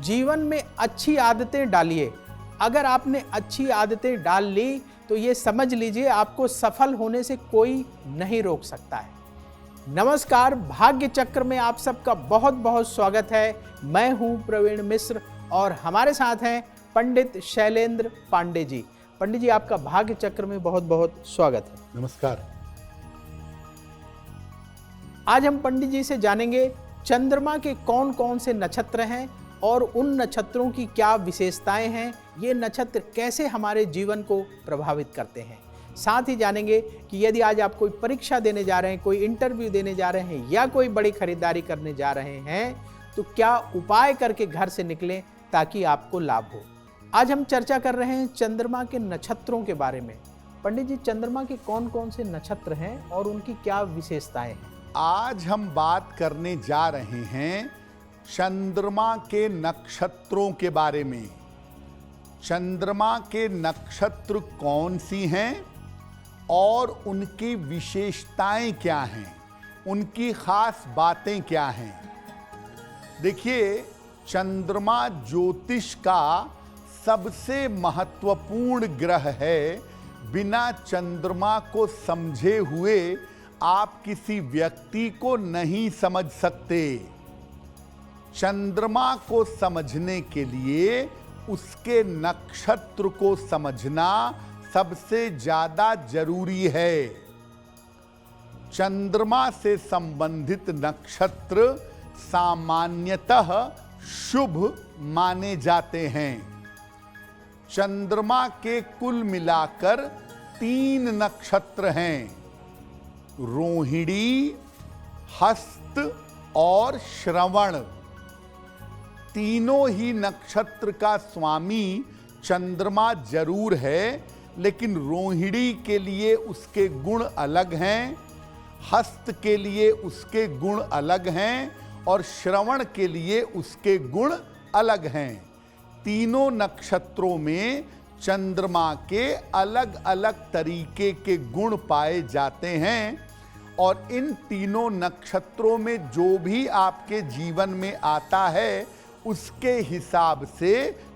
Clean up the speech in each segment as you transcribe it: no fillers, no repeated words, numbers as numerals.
जीवन में अच्छी आदतें डालिए। अगर आपने अच्छी आदतें डाल ली तो ये समझ लीजिए आपको सफल होने से कोई नहीं रोक सकता है। नमस्कार, भाग्य चक्र में आप सबका बहुत बहुत स्वागत है। मैं हूं प्रवीण मिश्र और हमारे साथ हैं पंडित शैलेंद्र पांडे जी। पंडित जी, आपका भाग्य चक्र में बहुत बहुत स्वागत है। नमस्कार। आज हम पंडित जी से जानेंगे चंद्रमा के कौन कौन से नक्षत्र हैं और उन नक्षत्रों की क्या विशेषताएं हैं, ये नक्षत्र कैसे हमारे जीवन को प्रभावित करते हैं। साथ ही जानेंगे कि यदि आज आप कोई परीक्षा देने जा रहे हैं, कोई इंटरव्यू देने जा रहे हैं या कोई बड़ी खरीदारी करने जा रहे हैं तो क्या उपाय करके घर से निकलें ताकि आपको लाभ हो। आज हम चर्चा कर रहे हैं चंद्रमा के नक्षत्रों के बारे में। पंडित जी, चंद्रमा के कौन कौन से नक्षत्र हैं और उनकी क्या विशेषताएं हैं? आज हम बात करने जा रहे हैं चंद्रमा के नक्षत्रों के बारे में। चंद्रमा के नक्षत्र कौन सी हैं और उनकी विशेषताएं क्या हैं, उनकी खास बातें क्या हैं। देखिए, चंद्रमा ज्योतिष का सबसे महत्वपूर्ण ग्रह है। बिना चंद्रमा को समझे हुए आप किसी व्यक्ति को नहीं समझ सकते। चंद्रमा को समझने के लिए उसके नक्षत्र को समझना सबसे ज्यादा जरूरी है। चंद्रमा से संबंधित नक्षत्र सामान्यतः शुभ माने जाते हैं। चंद्रमा के कुल मिलाकर 3 नक्षत्र हैं, रोहिणी, हस्त और श्रवण। तीनों ही नक्षत्र का स्वामी चंद्रमा जरूर है, लेकिन रोहिणी के लिए उसके गुण अलग हैं, हस्त के लिए उसके गुण अलग हैं और श्रवण के लिए उसके गुण अलग हैं। तीनों नक्षत्रों में चंद्रमा के अलग अलग तरीके के गुण पाए जाते हैं और इन तीनों नक्षत्रों में जो भी आपके जीवन में आता है उसके हिसाब से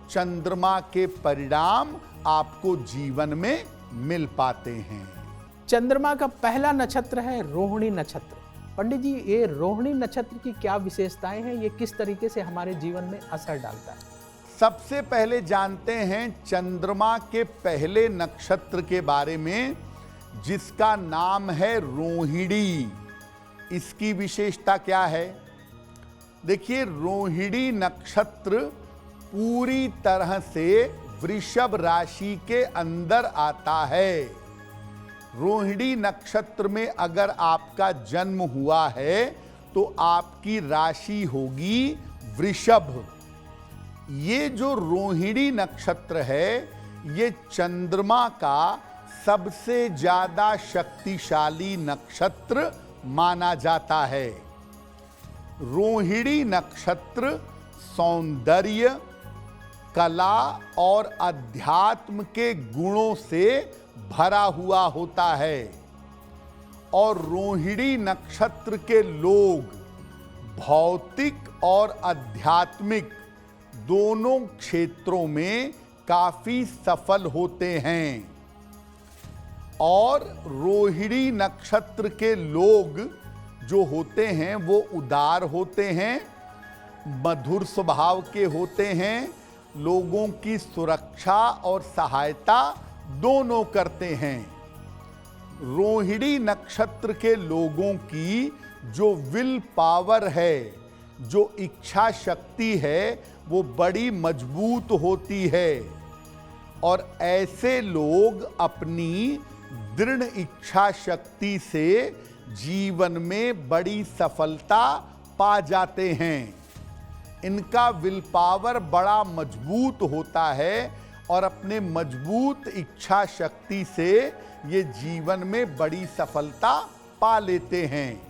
चंद्रमा के परिणाम आपको जीवन में मिल पाते हैं। चंद्रमा का पहला नक्षत्र है रोहिणी नक्षत्र। पंडित जी, ये रोहिणी नक्षत्र की क्या विशेषताएं हैं, ये किस तरीके से हमारे जीवन में असर डालता है? सबसे पहले जानते हैं चंद्रमा के पहले नक्षत्र के बारे में, जिसका नाम है रोहिणी। इसकी विशेषता क्या है? देखिए, रोहिणी नक्षत्र पूरी तरह से वृषभ राशि के अंदर आता है। रोहिणी नक्षत्र में अगर आपका जन्म हुआ है तो आपकी राशि होगी वृषभ। ये जो रोहिणी नक्षत्र है, ये चंद्रमा का सबसे ज्यादा शक्तिशाली नक्षत्र माना जाता है। रोहिणी नक्षत्र सौंदर्य, कला और अध्यात्म के गुणों से भरा हुआ होता है और रोहिणी नक्षत्र के लोग भौतिक और आध्यात्मिक दोनों क्षेत्रों में काफी सफल होते हैं। और रोहिणी नक्षत्र के लोग जो होते हैं वो उदार होते हैं, मधुर स्वभाव के होते हैं, लोगों की सुरक्षा और सहायता दोनों करते हैं। रोहिणी नक्षत्र के लोगों की जो विल पावर है, जो इच्छा शक्ति है, वो बड़ी मजबूत होती है और ऐसे लोग अपनी दृढ़ इच्छा शक्ति से जीवन में बड़ी सफलता पा जाते हैं। इनका विल पावर बड़ा मजबूत होता है और अपने मजबूत इच्छा शक्ति से ये जीवन में बड़ी सफलता पा लेते हैं।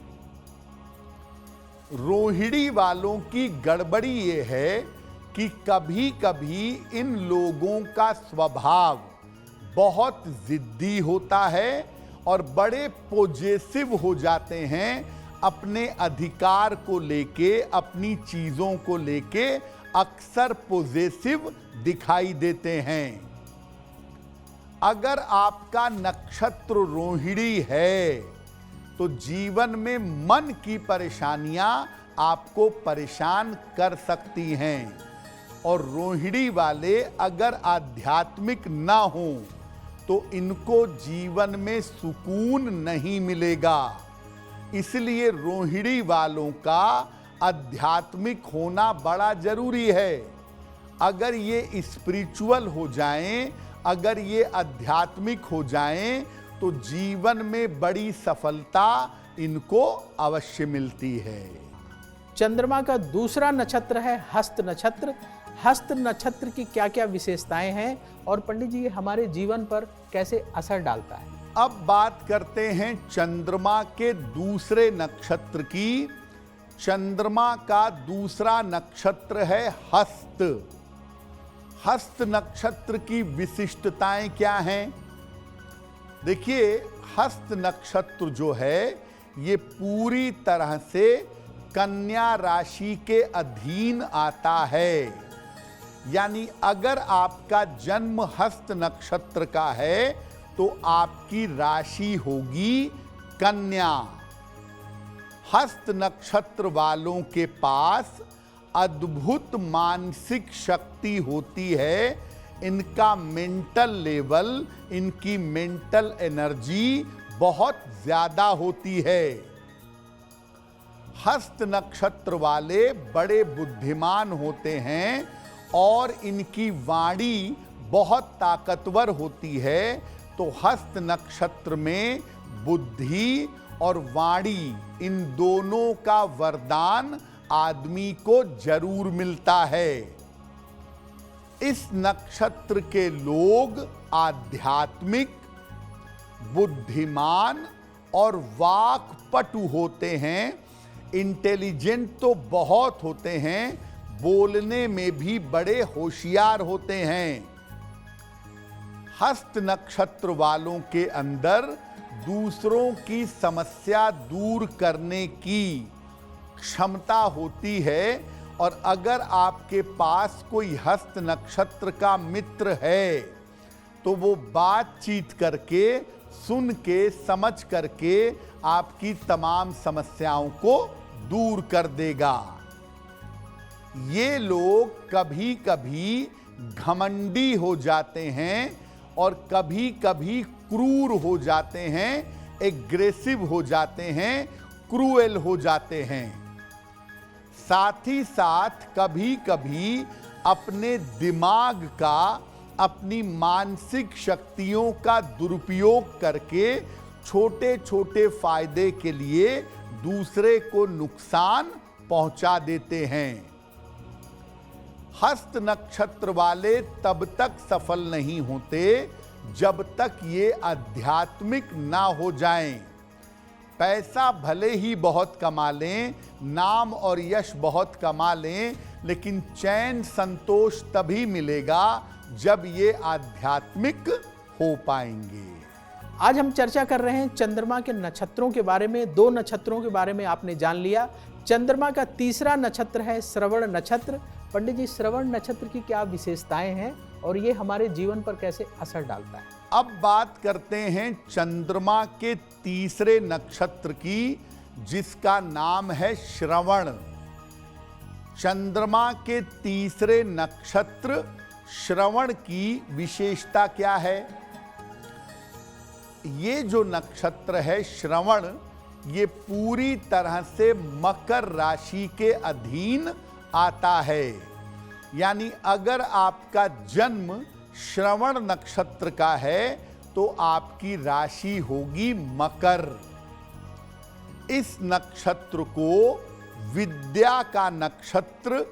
रोहिणी वालों की गड़बड़ी ये है कि कभी कभी इन लोगों का स्वभाव बहुत जिद्दी होता है और बड़े पॉजिटिव हो जाते हैं। अपने अधिकार को लेके, अपनी चीजों को लेके अक्सर पॉजिटिव दिखाई देते हैं। अगर आपका नक्षत्र रोहिणी है तो जीवन में मन की परेशानियां आपको परेशान कर सकती हैं, और रोहिणी वाले अगर आध्यात्मिक ना हो तो इनको जीवन में सुकून नहीं मिलेगा। इसलिए रोहिणी वालों का आध्यात्मिक होना बड़ा जरूरी है। अगर ये स्पिरिचुअल हो जाएं, अगर ये आध्यात्मिक हो जाएं, तो जीवन में बड़ी सफलता इनको अवश्य मिलती है। चंद्रमा का दूसरा नक्षत्र है हस्त नक्षत्र। हस्त नक्षत्र की क्या क्या विशेषताएं हैं और पंडित जी ये हमारे जीवन पर कैसे असर डालता है? अब बात करते हैं चंद्रमा के दूसरे नक्षत्र की। चंद्रमा का दूसरा नक्षत्र है हस्त। हस्त नक्षत्र की विशिष्टताएं क्या हैं? देखिए, हस्त नक्षत्र जो है ये पूरी तरह से कन्या राशि के अधीन आता है। यानी अगर आपका जन्म हस्त नक्षत्र का है तो आपकी राशि होगी कन्या। हस्त नक्षत्र वालों के पास अद्भुत मानसिक शक्ति होती है। इनका मेंटल लेवल, इनकी मेंटल एनर्जी बहुत ज्यादा होती है। हस्त नक्षत्र वाले बड़े बुद्धिमान होते हैं और इनकी वाणी बहुत ताकतवर होती है। तो हस्त नक्षत्र में बुद्धि और वाणी इन दोनों का वरदान आदमी को जरूर मिलता है। इस नक्षत्र के लोग आध्यात्मिक, बुद्धिमान और वाक्पटु होते हैं। इंटेलिजेंट तो बहुत होते हैं, बोलने में भी बड़े होशियार होते हैं। हस्त नक्षत्र वालों के अंदर दूसरों की समस्या दूर करने की क्षमता होती है, और अगर आपके पास कोई हस्त नक्षत्र का मित्र है तो वो बातचीत करके, सुन के, समझ करके आपकी तमाम समस्याओं को दूर कर देगा। ये लोग कभी कभी घमंडी हो जाते हैं और कभी कभी क्रूर हो जाते हैं, एग्रेसिव हो जाते हैं, क्रूएल हो जाते हैं। साथ ही साथ कभी कभी अपने दिमाग का, अपनी मानसिक शक्तियों का दुरुपयोग करके छोटे छोटे फायदे के लिए दूसरे को नुकसान पहुंचा देते हैं। हस्त नक्षत्र वाले तब तक सफल नहीं होते जब तक ये आध्यात्मिक ना हो जाएं। पैसा भले ही बहुत कमा लें, नाम और यश बहुत कमा लें, लेकिन चैन संतोष तभी मिलेगा जब ये आध्यात्मिक हो पाएंगे। आज हम चर्चा कर रहे हैं चंद्रमा के नक्षत्रों के बारे में। 2 नक्षत्रों के बारे में आपने जान लिया। चंद्रमा का तीसरा नक्षत्र है श्रवण नक्षत्र। पंडित जी, श्रवण नक्षत्र की क्या विशेषताएं हैं और ये हमारे जीवन पर कैसे असर डालता है? अब बात करते हैं चंद्रमा के तीसरे नक्षत्र की, जिसका नाम है श्रवण। चंद्रमा के तीसरे नक्षत्र श्रवण की विशेषता क्या है? ये जो नक्षत्र है श्रवण, ये पूरी तरह से मकर राशि के अधीन आता है। यानी अगर आपका जन्म श्रवण नक्षत्र का है तो आपकी राशि होगी मकर। इस नक्षत्र को विद्या का नक्षत्र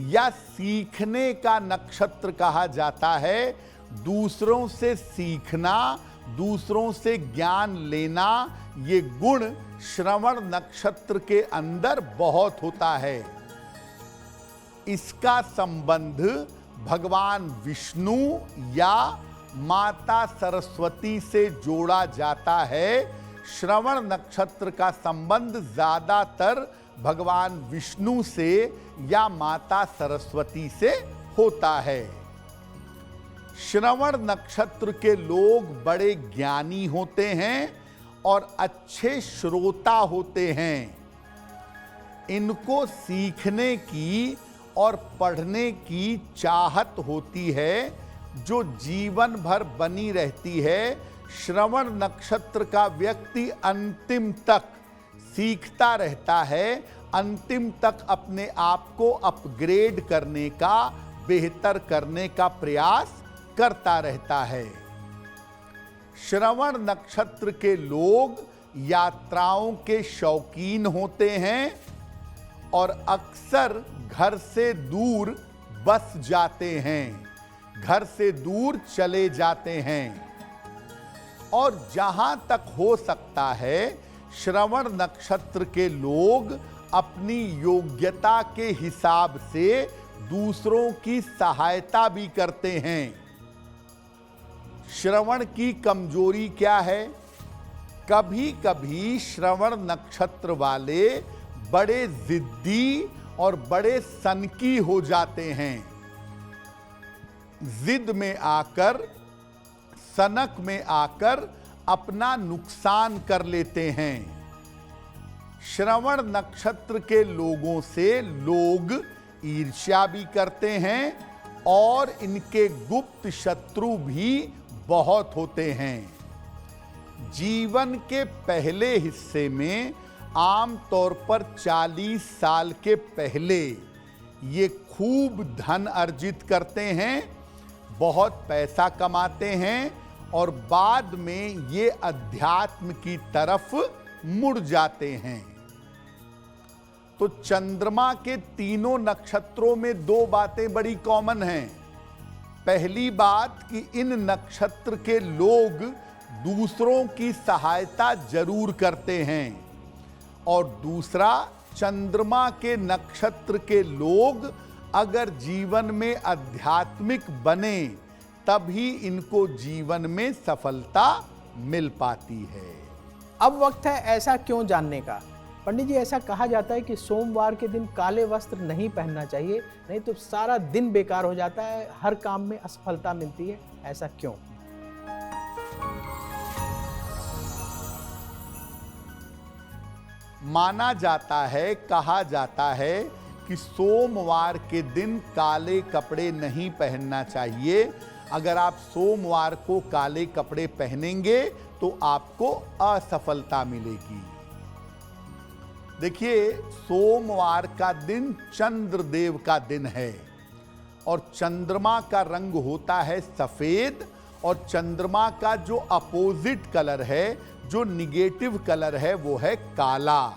या सीखने का नक्षत्र कहा जाता है। दूसरों से सीखना, दूसरों से ज्ञान लेना, ये गुण श्रवण नक्षत्र के अंदर बहुत होता है। इसका संबंध भगवान विष्णु या माता सरस्वती से जोड़ा जाता है। श्रवण नक्षत्र का संबंध ज्यादातर भगवान विष्णु से या माता सरस्वती से होता है। श्रवण नक्षत्र के लोग बड़े ज्ञानी होते हैं और अच्छे श्रोता होते हैं। इनको सीखने की और पढ़ने की चाहत होती है जो जीवन भर बनी रहती है। श्रवण नक्षत्र का व्यक्ति अंतिम तक सीखता रहता है, अंतिम तक अपने आप को अपग्रेड करने का, बेहतर करने का प्रयास करता रहता है। श्रवण नक्षत्र के लोग यात्राओं के शौकीन होते हैं और अक्सर घर से दूर बस जाते हैं, घर से दूर चले जाते हैं। और जहां तक हो सकता है श्रवण नक्षत्र के लोग अपनी योग्यता के हिसाब से दूसरों की सहायता भी करते हैं। श्रवण की कमजोरी क्या है? कभी कभी श्रवण नक्षत्र वाले बड़े जिद्दी और बड़े सनकी हो जाते हैं। जिद में आकर, सनक में आकर अपना नुकसान कर लेते हैं। श्रवण नक्षत्र के लोगों से लोग ईर्ष्या भी करते हैं और इनके गुप्त शत्रु भी बहुत होते हैं। जीवन के पहले हिस्से में आम तौर पर 40 साल के पहले ये खूब धन अर्जित करते हैं, बहुत पैसा कमाते हैं और बाद में ये अध्यात्म की तरफ मुड़ जाते हैं। तो चंद्रमा के तीनों नक्षत्रों में दो बातें बड़ी कॉमन हैं। पहली बात कि इन नक्षत्र के लोग दूसरों की सहायता जरूर करते हैं और दूसरा, चंद्रमा के नक्षत्र के लोग अगर जीवन में आध्यात्मिक बने तभी इनको जीवन में सफलता मिल पाती है। अब वक्त है ऐसा क्यों जानने का। पंडित जी, ऐसा कहा जाता है कि सोमवार के दिन काले वस्त्र नहीं पहनना चाहिए, नहीं तो सारा दिन बेकार हो जाता है, हर काम में असफलता मिलती है। ऐसा क्यों? माना जाता है, कहा जाता है कि सोमवार के दिन काले कपड़े नहीं पहनना चाहिए। अगर आप सोमवार को काले कपड़े पहनेंगे तो आपको असफलता मिलेगी। देखिए, सोमवार का दिन चंद्रदेव का दिन है और चंद्रमा का रंग होता है सफेद और चंद्रमा का जो अपोजिट कलर है, जो निगेटिव कलर है, वो है काला।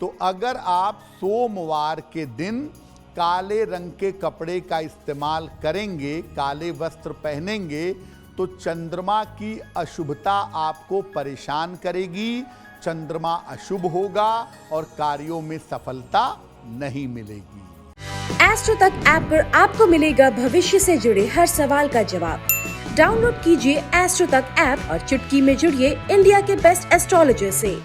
तो अगर आप सोमवार के दिन काले रंग के कपड़े का इस्तेमाल करेंगे, काले वस्त्र पहनेंगे, तो चंद्रमा की अशुभता आपको परेशान करेगी, चंद्रमा अशुभ होगा और कार्यों में सफलता नहीं मिलेगी। एस्ट्रो तक ऐप पर आपको मिलेगा भविष्य से जुड़े हर सवाल का जवाब। डाउनलोड कीजिए एस्ट्रो तक ऐप और चुटकी में जुड़िए इंडिया के बेस्ट एस्ट्रोलॉजर से।